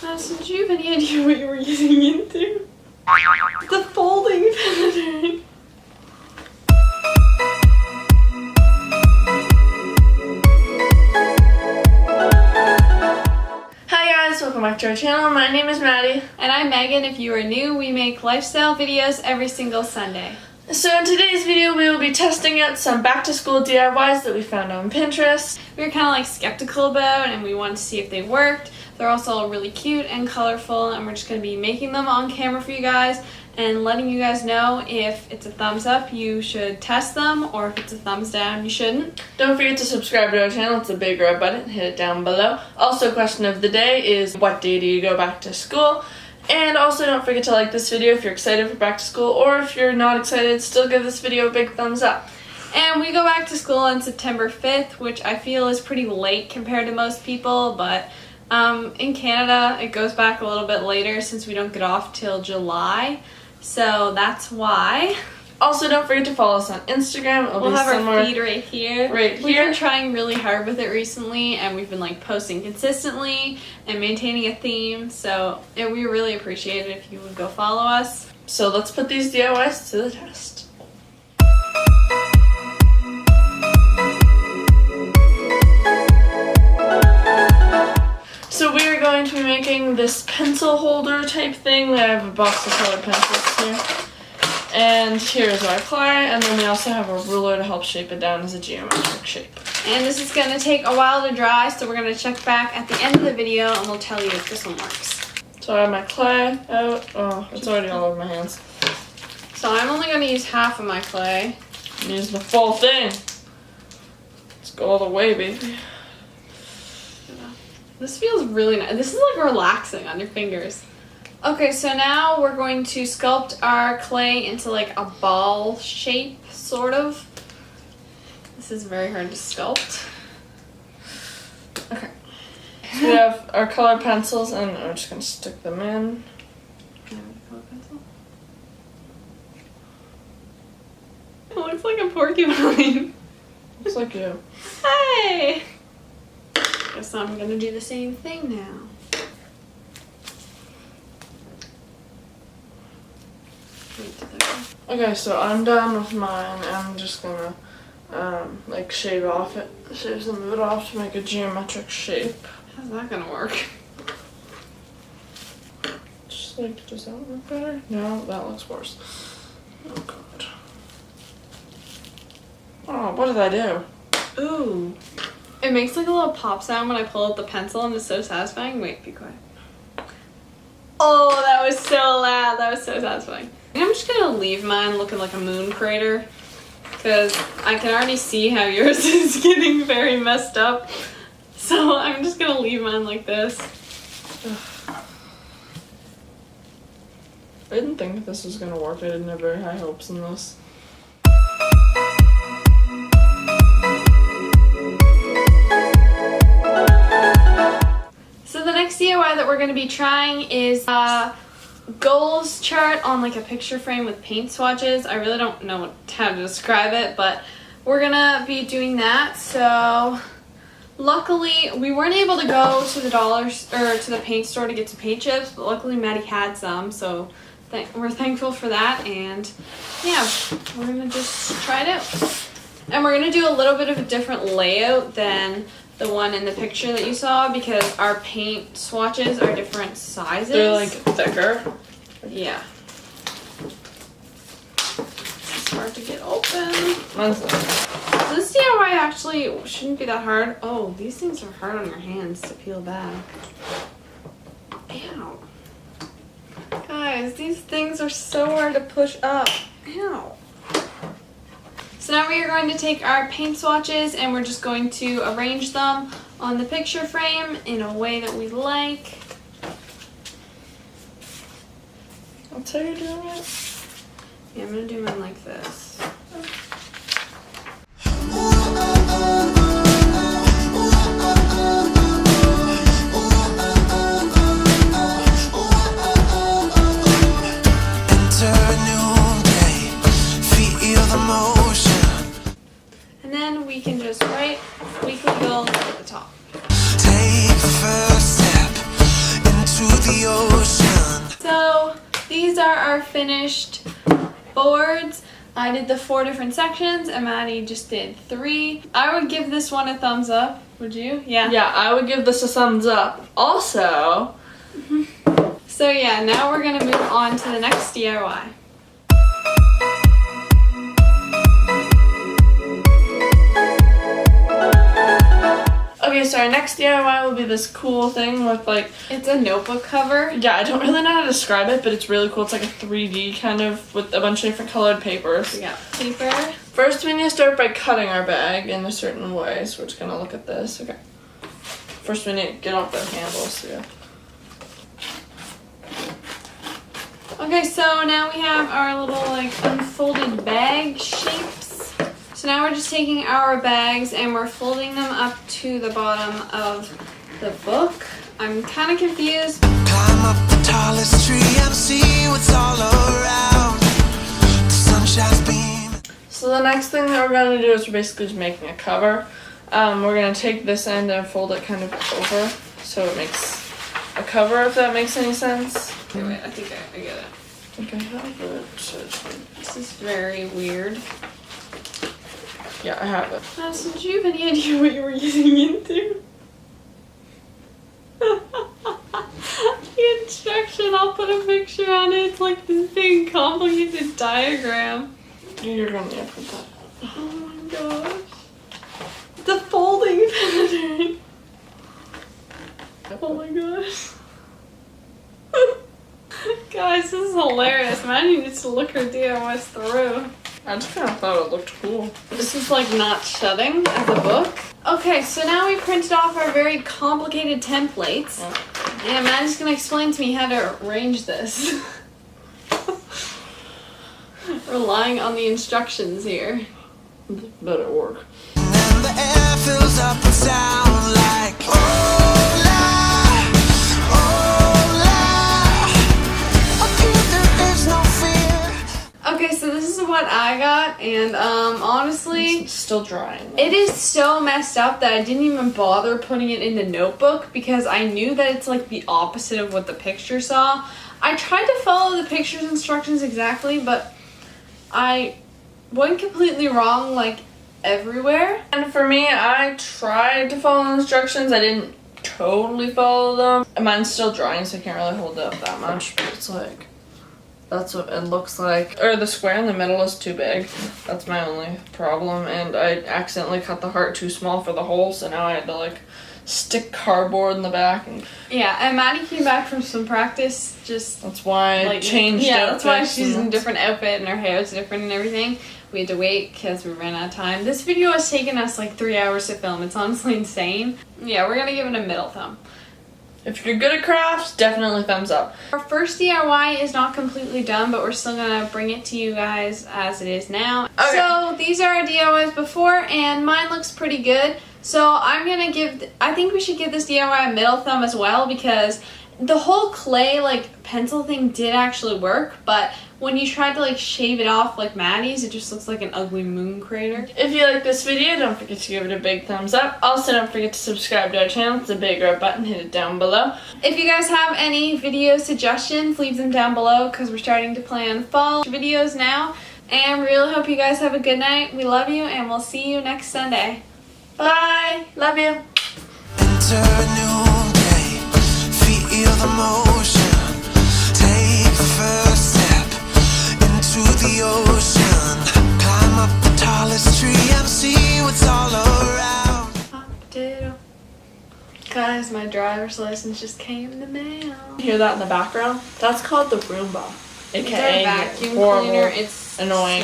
Madison, did you have any idea what you were getting into? The folding pattern. Hi guys, welcome back to our channel. My name is Maddie. And I'm Megan. If you are new, we make lifestyle videos every single Sunday. So in today's video, we will be testing out some back-to-school DIYs that we found on Pinterest. We were kind of like skeptical about and we wanted to see if they worked. They're also really cute and colorful, and we're just going to be making them on camera for you guys and letting you guys know if it's a thumbs up, you should test them, or if it's a thumbs down, you shouldn't. Don't forget to subscribe to our channel. It's a big red button. Hit it down below. Also, question of the day is, what day do you go back to school? And also, don't forget to like this video if you're excited for back to school, or if you're not excited, still give this video a big thumbs up. And we go back to school on September 5th, which I feel is pretty late compared to most people, but in Canada, it goes back a little bit later since we don't get off till July. So that's why. Also, don't forget to follow us on Instagram. We'll have our feed right here. Right We've here. been trying really hard with it recently, and we've been like posting consistently and maintaining a theme. So we really appreciate it if you would go follow us. So let's put these DIYs to the test. So we are going to be making this pencil holder type thing. I have a box of colored pencils here. And here's our clay, and then we also have a ruler to help shape it down as a geometric shape. And this is going to take a while to dry, so we're going to check back at the end of the video and we'll tell you if this one works. So I have my clay out. Oh, it's already all over my hands. So I'm only going to use half of my clay. Use the full thing. Let's go all the way, baby. This feels really nice. This is like relaxing on your fingers. Okay, so now we're going to sculpt our clay into like a ball shape, sort of. This is very hard to sculpt. Okay. So we have our colored pencils, and we're just going to stick them in. It looks like a porcupine. Looks like you. Hey! Guess I'm gonna do the same thing now. Okay, so I'm done with mine. I'm just gonna like shave some of it off to make a geometric shape. How's that gonna work? Just like, does that look better? No, that looks worse. Oh god. Oh, what did I do? Ooh. It makes like a little pop sound when I pull out the pencil, and it's so satisfying. Wait, be quiet. Oh, that was so loud. That was so satisfying. I'm just gonna leave mine looking like a moon crater, because I can already see how yours is getting very messed up. So I'm just gonna leave mine like this. I didn't think this was gonna work. I didn't have very high hopes in this. So the next DIY that we're going to be trying is a goals chart on like a picture frame with paint swatches. I really don't know how to describe it, but we're going to be doing that. So luckily we weren't able to go to the to the paint store to get some paint chips, but luckily Maddie had some, so we're thankful for that. And yeah, we're going to just try it out. And we're going to do a little bit of a different layout than the one in the picture that you saw, because our paint swatches are different sizes. They're like thicker. Yeah. It's hard to get open. So this DIY actually shouldn't be that hard. Oh, these things are hard on your hands to peel back. Ow. Guys, these things are so hard to push up. Ow. So now we are going to take our paint swatches and we're just going to arrange them on the picture frame in a way that we like. That's how you're doing it? Yeah, I'm going to do mine like this. We can just write weekly goals at the top. Take the first step into are our finished boards. I did the 4 different sections and Maddie just did 3. I would give this one a thumbs up. Would you? Yeah. Yeah, I would give this a thumbs up. Also. So yeah, now we're gonna move on to the next DIY. Okay, so our next DIY will be this cool thing with like... It's a notebook cover. Yeah, I don't really know how to describe it, but it's really cool. It's like a 3D kind of with a bunch of different colored papers. We got paper. First, we need to start by cutting our bag in a certain way. So we're just gonna look at this. Okay. First, we need to get off the handles. Yeah. Okay, so now we have our little like unfolded bag shapes. So now we're just taking our bags and we're folding them up to the bottom of the book. I'm kind of confused. Climb up the tallest tree and see what's all around. The sunshine's beaming. So the next thing that we're going to do is we're basically just making a cover. We're going to take this end and fold it kind of over so it makes a cover, if that makes any sense. Okay, wait, I think I get it. I think I have it. This is very weird. Yeah, I have it. So did you have any idea what you were getting into? The instruction, I'll put a picture on it. It's like this big complicated diagram. You're going to put that. Oh my gosh. The folding pattern. Oh my gosh. Guys, this is hilarious. Maddie needs to look her DIYs through. I just kind of thought it looked cool. This is like not shutting as a book. Okay, so now we printed off our very complicated templates. Yeah. And Maddie's gonna explain to me how to arrange this. Relying on the instructions here. Better work. And the air fills up with sound like hola, hola. Up here there is no fear. Okay, so this is what I got, and honestly, It's still drying. it is so messed up that I didn't even bother putting it in the notebook because I knew that it's like the opposite of what the picture saw. I tried to follow the picture's instructions exactly, but I went completely wrong like everywhere. And for me, I tried to follow the instructions. I didn't totally follow them. And mine's still drying, so I can't really hold it up that much. But it's like, that's what it looks like. Or the square in the middle is too big. That's my only problem. And I accidentally cut the heart too small for the hole, so now I had to like stick cardboard in the back. And Yeah, and Maddie came back from some practice just that's why I like changed yeah, that's why outfits she's in a and- different outfit and her hair is different and everything. We had to wait because we ran out of time. This video has taken us like 3 hours to film. It's honestly insane. Yeah, we're gonna give it a middle thumb. If you're good at crafts, definitely thumbs up. Our first DIY is not completely done, but we're still gonna bring it to you guys as it is now. Okay. So these are our DIYs before, and mine looks pretty good. So I'm gonna I think we should give this DIY a middle thumb as well, because the whole clay like pencil thing did actually work, but when you tried to like shave it off like Maddie's, it just looks like an ugly moon crater. If you like this video, don't forget to give it a big thumbs up. Also, don't forget to subscribe to our channel. It's a big red button. Hit it down below. If you guys have any video suggestions, leave them down below because we're starting to plan fall videos now. And we really hope you guys have a good night. We love you, and we'll see you next Sunday. Bye! Love you! Enter a new day, feel the motion, take the first step into the ocean, climb up the tallest tree and see what's all around. Potato. Guys, my driver's license just came in the mail. Hear that in the background? That's called the Roomba, It's aka our vacuum horrible, cleaner. It's annoying